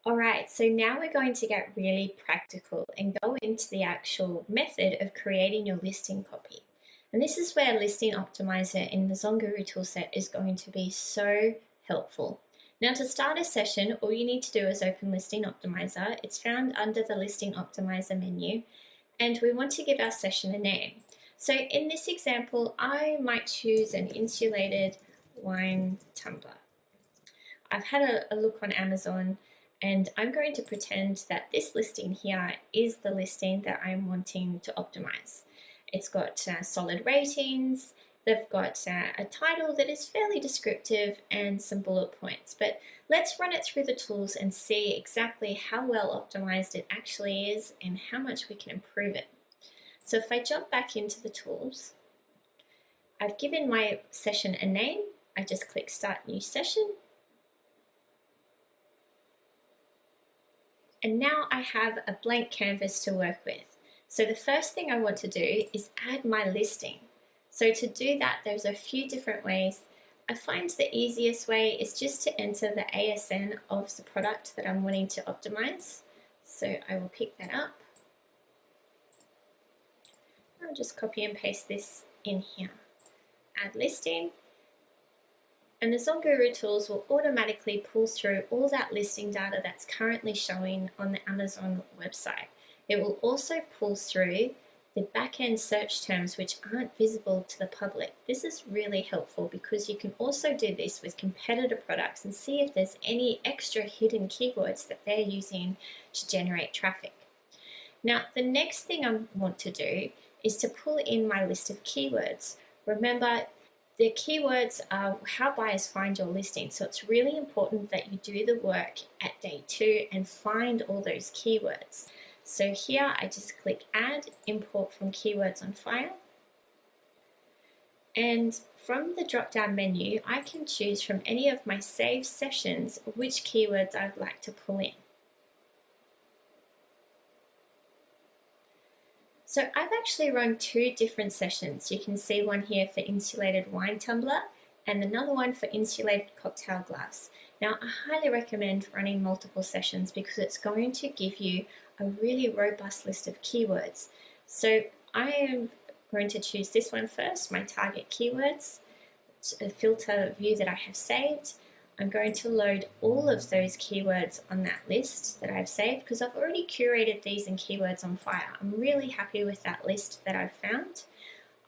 Alright, so now we're going to get really practical and go into the actual method of creating your listing copy. And this is where Listing Optimizer in the ZonGuru toolset is going to be so helpful. Now to start a session, all you need to do is open Listing Optimizer. It's found under the Listing Optimizer menu, and we want to give our session a name. So in this example, I might choose an insulated wine tumbler. I've had a look on Amazon, and I'm going to pretend that this listing here is the listing that I'm wanting to optimize. It's got solid ratings, they've got a title that is fairly descriptive and some bullet points, but let's run it through the tools and see exactly how well optimized it actually is and how much we can improve it. So if I jump back into the tools, I've given my session a name. I just click Start New Session. And now I have a blank canvas to work with. So the first thing I want to do is add my listing. So to do that, there's a few different ways. I find the easiest way is just to enter the ASN of the product that I'm wanting to optimize. So I will pick that up. I'll just copy and paste this in here. Add listing. And the ZonGuru tools will automatically pull through all that listing data that's currently showing on the Amazon website. It will also pull through the back-end search terms which aren't visible to the public. This is really helpful because you can also do this with competitor products and see if there's any extra hidden keywords that they're using to generate traffic. Now, the next thing I want to do is to pull in my list of keywords. Remember, the keywords are how buyers find your listing, so it's really important that you do the work at day 2 and find all those keywords. So here I just click Add, Import from Keywords on Fire. And from the drop-down menu, I can choose from any of my saved sessions which keywords I'd like to pull in. So I've actually run 2 different sessions. You can see one here for insulated wine tumbler and another one for insulated cocktail glass. Now I highly recommend running multiple sessions because it's going to give you a really robust list of keywords. So I am going to choose this one first, my target keywords, a filter view that I have saved. I'm going to load all of those keywords on that list that I've saved because I've already curated these in Keywords on Fire. I'm really happy with that list that I've found.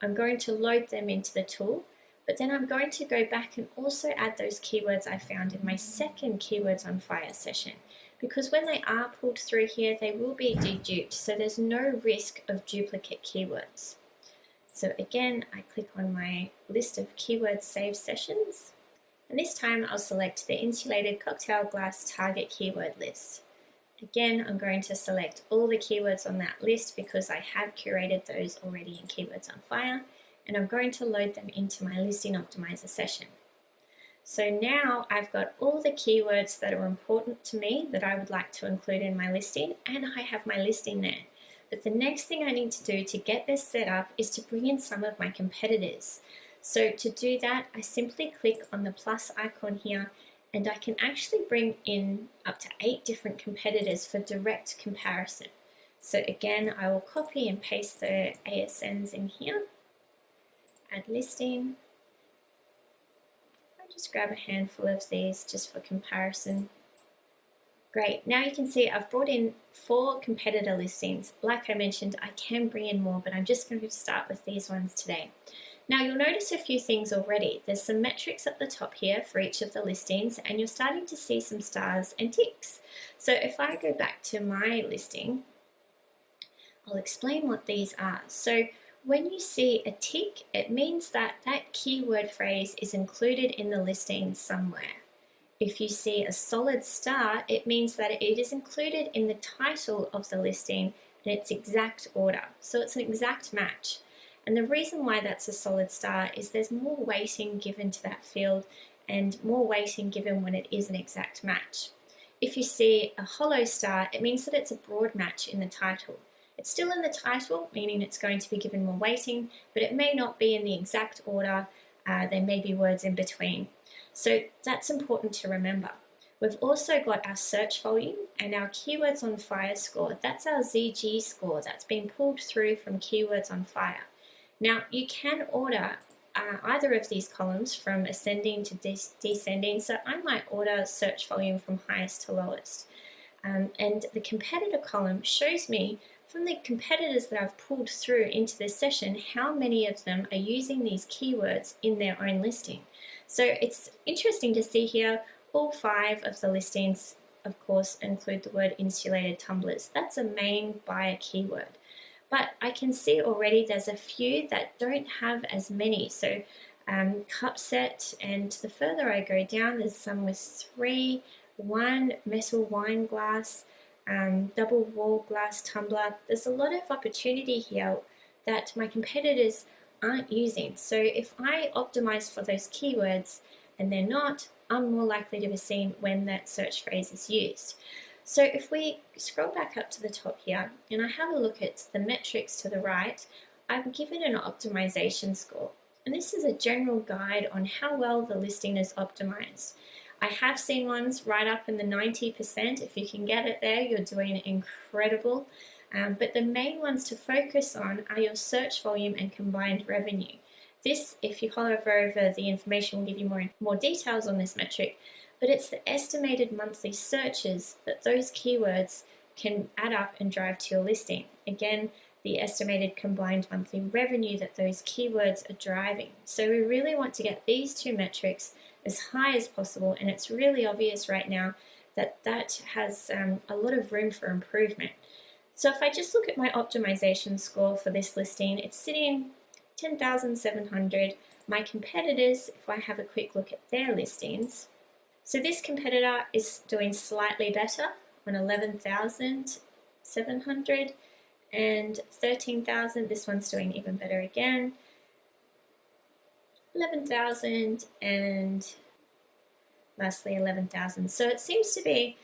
I'm going to load them into the tool, but then I'm going to go back and also add those keywords I found in my second Keywords on Fire session, because when they are pulled through here, they will be deduped, so there's no risk of duplicate keywords. So again, I click on my list of keywords saved sessions. And this time I'll select the insulated cocktail glass target keyword list. Again, I'm going to select all the keywords on that list because I have curated those already in Keywords on Fire, and I'm going to load them into my Listing Optimizer session. So now I've got all the keywords that are important to me that I would like to include in my listing, and I have my listing there. But the next thing I need to do to get this set up is to bring in some of my competitors. So to do that, I simply click on the plus icon here, and I can actually bring in up to 8 different competitors for direct comparison. So again, I will copy and paste the ASNs in here, add listing. I'll just grab a handful of these just for comparison. Great, now you can see I've brought in 4 competitor listings. Like I mentioned, I can bring in more, but I'm just going to start with these ones today. Now you'll notice a few things already. There's some metrics at the top here for each of the listings, and you're starting to see some stars and ticks. So if I go back to my listing, I'll explain what these are. So when you see a tick, it means that that keyword phrase is included in the listing somewhere. If you see a solid star, it means that it is included in the title of the listing in its exact order. So it's an exact match. And the reason why that's a solid star is there's more weighting given to that field and more weighting given when it is an exact match. If you see a hollow star, it means that it's a broad match in the title. It's still in the title, meaning it's going to be given more weighting, but it may not be in the exact order. There may be words in between. So that's important to remember. We've also got our search volume and our Keywords on Fire score. That's our ZG score that's been pulled through from Keywords on Fire. Now, you can order either of these columns from ascending to descending, so I might order search volume from highest to lowest. And the competitor column shows me from the competitors that I've pulled through into this session how many of them are using these keywords in their own listing. So it's interesting to see here all 5 of the listings, of course, include the word insulated tumblers. That's a main buyer keyword. But I can see already there's a few that don't have as many. So cup set, and the further I go down, there's some with 3, 1 metal wine glass, double wall glass tumbler. There's a lot of opportunity here that my competitors aren't using. So if I optimize for those keywords and they're not, I'm more likely to be seen when that search phrase is used. So if we scroll back up to the top here and I have a look at the metrics to the right, I'm given an optimization score. And this is a general guide on how well the listing is optimized. I have seen ones right up in the 90%. If you can get it there, you're doing incredible. But the main ones to focus on are your search volume and combined revenue. This, if you hover over the information, will give you more details on this metric, but it's the estimated monthly searches that those keywords can add up and drive to your listing. Again, the estimated combined monthly revenue that those keywords are driving. So we really want to get these 2 metrics as high as possible, and it's really obvious right now that that has a lot of room for improvement. So if I just look at my optimization score for this listing, it's sitting 10,700. My competitors, if I have a quick look at their listings, so this competitor is doing slightly better on 11,700 and 13,000. This one's doing even better again. 11,000 and lastly 11,000. So it seems to be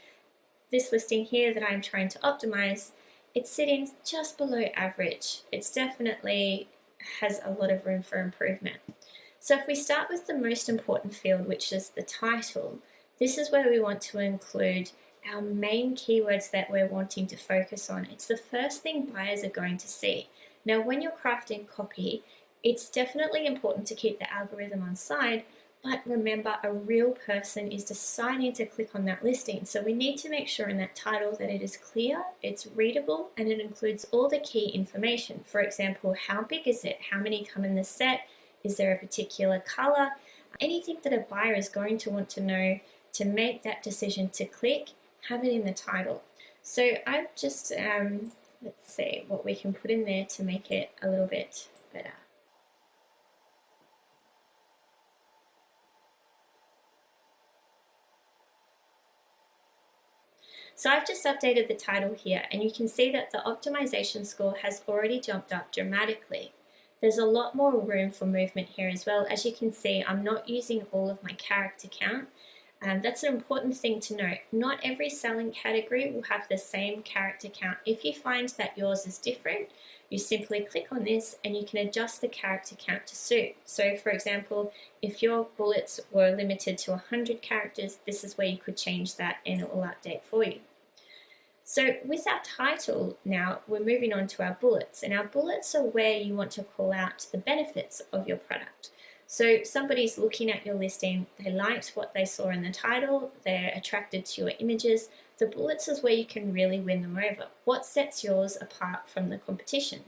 this listing here that I'm trying to optimize, it's sitting just below average. It's definitely has a lot of room for improvement. So if we start with the most important field, which is the title, this is where we want to include our main keywords that we're wanting to focus on. It's the first thing buyers are going to see. Now, when you're crafting copy, it's definitely important to keep the algorithm on side, but remember, a real person is deciding to click on that listing. So we need to make sure in that title that it is clear, it's readable, and it includes all the key information. For example, how big is it? How many come in the set? Is there a particular color? Anything that a buyer is going to want to know to make that decision to click, have it in the title. So I've just, let's see what we can put in there to make it a little bit better. So I've just updated the title here, and you can see that the optimization score has already jumped up dramatically. There's a lot more room for movement here as well. As you can see, I'm not using all of my character count. That's an important thing to note. Not every selling category will have the same character count. If you find that yours is different, you simply click on this and you can adjust the character count to suit. So for example, if your bullets were limited to 100 characters, this is where you could change that and it will update for you. So with our title now, we're moving on to our bullets, and our bullets are where you want to call out the benefits of your product. So somebody's looking at your listing, they liked what they saw in the title, they're attracted to your images. The bullets is where you can really win them over. What sets yours apart from the competition?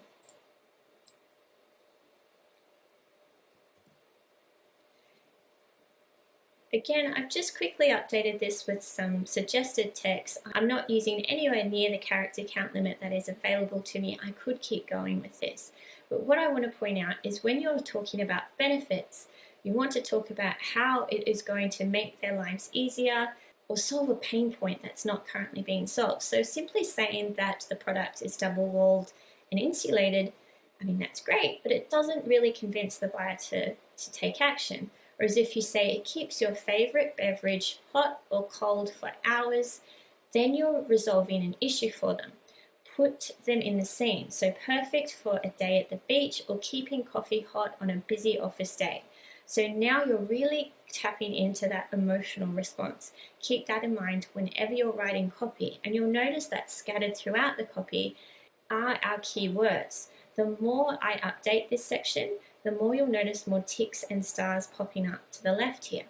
Again, I've just quickly updated this with some suggested text. I'm not using anywhere near the character count limit that is available to me. I could keep going with this. But what I want to point out is when you're talking about benefits, you want to talk about how it is going to make their lives easier or solve a pain point that's not currently being solved. So simply saying that the product is double-walled and insulated, I mean, that's great, but it doesn't really convince the buyer to take action. Whereas if you say it keeps your favorite beverage hot or cold for hours, then you're resolving an issue for them. Put them in the scene. So perfect for a day at the beach or keeping coffee hot on a busy office day. So now you're really tapping into that emotional response. Keep that in mind whenever you're writing copy, and you'll notice that scattered throughout the copy are our keywords. The more I update this section, the more you'll notice more ticks and stars popping up to the left here.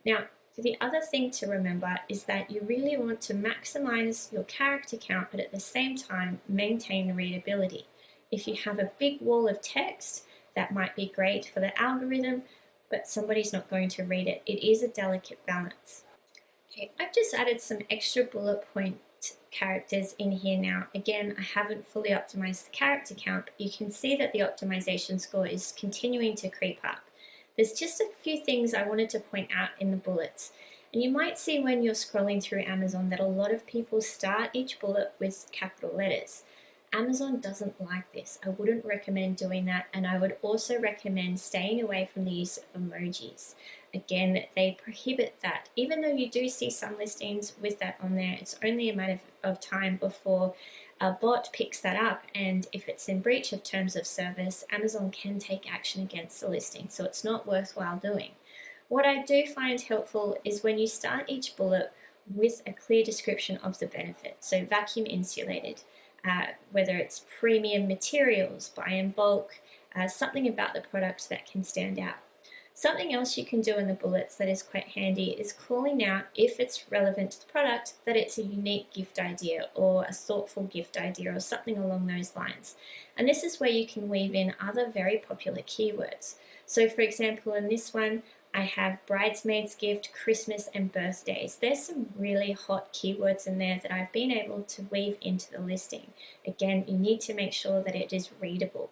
Now, the other thing to remember is that you really want to maximize your character count, but at the same time maintain readability. If you have a big wall of text, that might be great for the algorithm, but somebody's not going to read it. It is a delicate balance. Okay, I've just added some extra bullet point characters in here now. Again, I haven't fully optimized the character count, but you can see that the optimization score is continuing to creep up. There's just a few things I wanted to point out in the bullets. And you might see when you're scrolling through Amazon that a lot of people start each bullet with capital letters. Amazon doesn't like this. I wouldn't recommend doing that, and I would also recommend staying away from the use of emojis. Again, they prohibit that. Even though you do see some listings with that on there, it's only a matter of time before a bot picks that up, and if it's in breach of terms of service, Amazon can take action against the listing, so it's not worthwhile doing. What I do find helpful is when you start each bullet with a clear description of the benefit, so vacuum insulated, whether it's premium materials, buy in bulk, something about the product that can stand out. Something else you can do in the bullets that is quite handy is calling out, if it's relevant to the product, that it's a unique gift idea or a thoughtful gift idea or something along those lines. And this is where you can weave in other very popular keywords. So for example, in this one, I have bridesmaids gift, Christmas and birthdays. There's some really hot keywords in there that I've been able to weave into the listing. Again, you need to make sure that it is readable.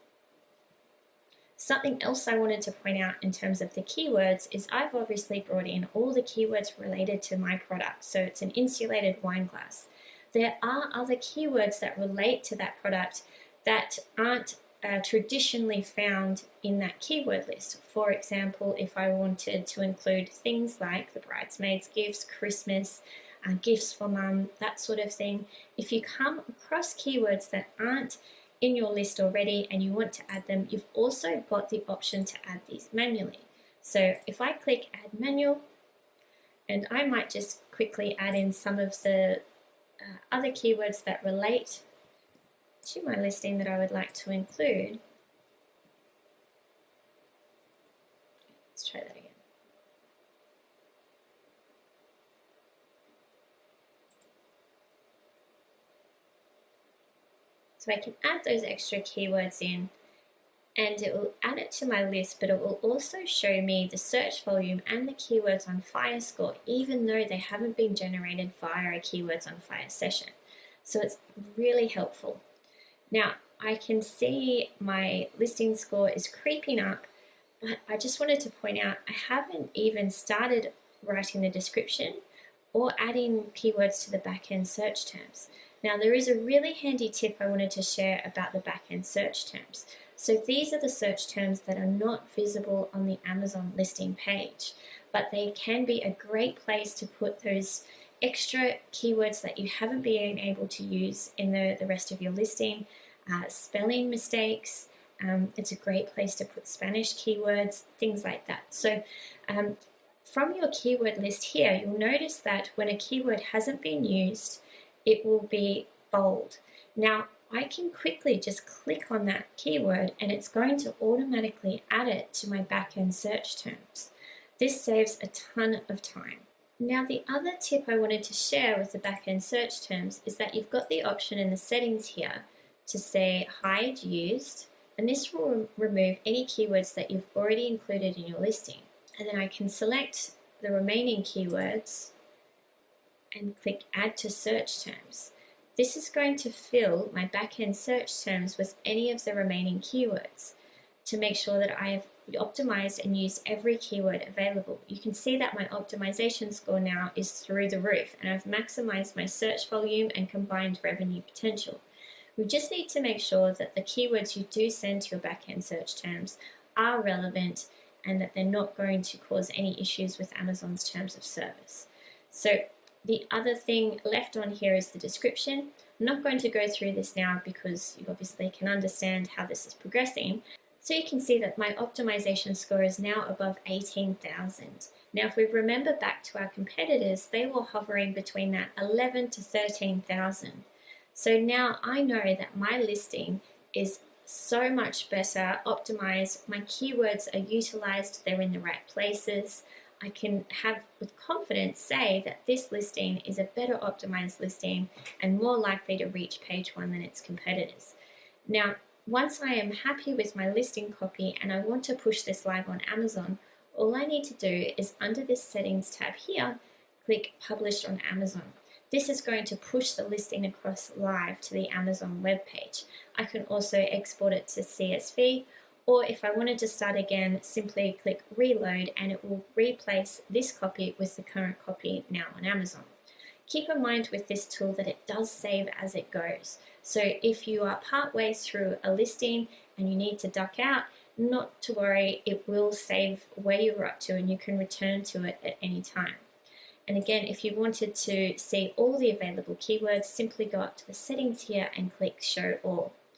Something else I wanted to point out in terms of the keywords is I've obviously brought in all the keywords related to my product. So it's an insulated wine glass. There are other keywords that relate to that product that aren't traditionally found in that keyword list. For example, if I wanted to include things like the bridesmaids gifts, Christmas, gifts for mum, that sort of thing, if you come across keywords that aren't in your list already and you want to add them, you've also got the option to add these manually. So if I click add manual, and I might just quickly add in some of the other keywords that relate to my listing that I would like to include. Let's try that again. So I can add those extra keywords in, and it will add it to my list, but it will also show me the search volume and the keywords on Fire score, even though they haven't been generated via a keywords on Fire session. So it's really helpful. Now, I can see my listing score is creeping up, but I just wanted to point out I haven't even started writing the description or adding keywords to the backend search terms. Now, there is a really handy tip I wanted to share about the backend search terms. So these are the search terms that are not visible on the Amazon listing page, but they can be a great place to put those extra keywords that you haven't been able to use in the rest of your listing. Spelling mistakes, it's a great place to put Spanish keywords, things like that. So from your keyword list here, you'll notice that when a keyword hasn't been used, it will be bold. Now, I can quickly just click on that keyword and it's going to automatically add it to my backend search terms. This saves a ton of time. Now, the other tip I wanted to share with the backend search terms is that you've got the option in the settings here to say hide used, and this will remove any keywords that you've already included in your listing. And then I can select the remaining keywords and click add to search terms. This is going to fill my backend search terms with any of the remaining keywords to make sure that I have optimized and used every keyword available. You can see that my optimization score now is through the roof, and I've maximized my search volume and combined revenue potential. We just need to make sure that the keywords you do send to your backend search terms are relevant and that they're not going to cause any issues with Amazon's terms of service. So the other thing left on here is the description. I'm not going to go through this now because you obviously can understand how this is progressing. So you can see that my optimization score is now above 18,000. Now, if we remember back to our competitors, they were hovering between that 11 to 13,000. So now I know that my listing is so much better optimized. My keywords are utilized, they're in the right places. I can have with confidence say that this listing is a better optimized listing and more likely to reach page one than its competitors. Now, once I am happy with my listing copy and I want to push this live on Amazon, all I need to do is under this settings tab here, click publish on Amazon. This is going to push the listing across live to the Amazon webpage. I can also export it to CSV, or if I wanted to start again, simply click reload and it will replace this copy with the current copy now on Amazon. Keep in mind with this tool that it does save as it goes. So if you are partway through a listing and you need to duck out, not to worry, it will save where you were up to and you can return to it at any time. And again, if you wanted to see all the available keywords, simply go up to the settings here and click show all.